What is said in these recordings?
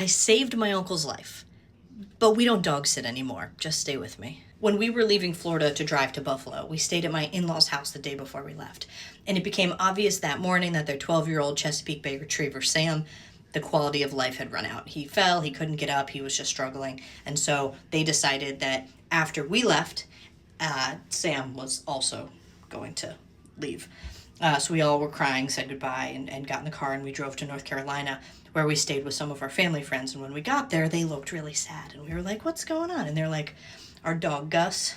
I saved my uncle's life, but we don't dog sit anymore. Just stay with me. When we were leaving Florida to drive to Buffalo, we stayed at my in-laws' house the day before we left. And it became obvious that morning that their 12-year-old Chesapeake Bay Retriever, Sam, the quality of life had run out. He fell, he couldn't get up, he was just struggling. And so they decided that after we left, Sam was also going to leave. So we all were crying, said goodbye, and got in the car and we drove to North Carolina, where we stayed with some of our family friends. And when we got there, they looked really sad. And we were like, what's going on? And they're like, our dog Gus,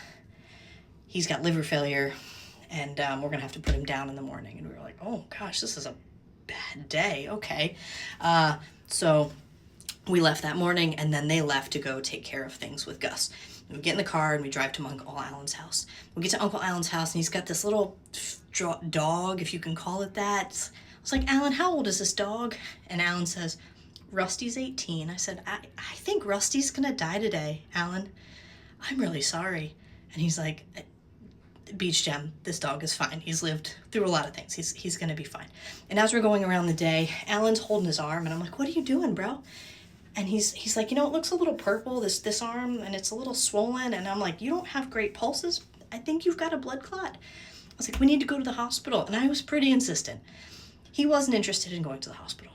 he's got liver failure, and we're going to have to put him down in the morning. And we were like, oh gosh, this is a bad day. Okay. So we left that morning, and then they left to go take care of things with Gus. And we get in the car and we drive to Uncle Alan's house. We get to Uncle Alan's house, and he's got this little dog, if you can call it that. I was like, Alan, how old is this dog? And Alan says, Rusty's 18. I said, I think Rusty's gonna die today, Alan. I'm really sorry. And he's like, Beach Gem, this dog is fine. He's lived through a lot of things. He's gonna be fine. And as we're going around the day, Alan's holding his arm, and I'm like, what are you doing, bro? And he's like, it looks a little purple, this arm, and it's a little swollen. And I'm like, you don't have great pulses. I think you've got a blood clot. I was like, we need to go to the hospital. And I was pretty insistent. He wasn't interested in going to the hospital.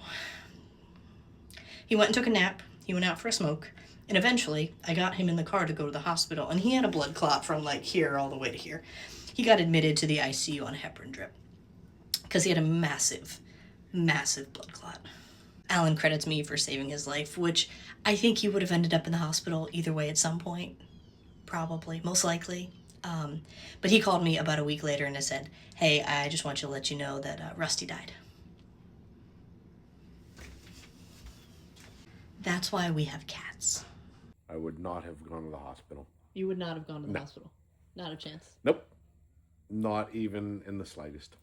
He went and took a nap. He went out for a smoke. And eventually, I got him in the car to go to the hospital. And he had a blood clot from like here all the way to here. He got admitted to the ICU on a heparin drip because he had a massive, massive blood clot. Alan credits me for saving his life, which I think he would have ended up in the hospital either way at some point. Probably, most likely. But he called me about a week later and I said, hey, I just want you to let you know that Rusty died. That's why we have cats. I would not have gone to the hospital. You would not have gone to the No. hospital. Not a chance. Nope. Not even in the slightest.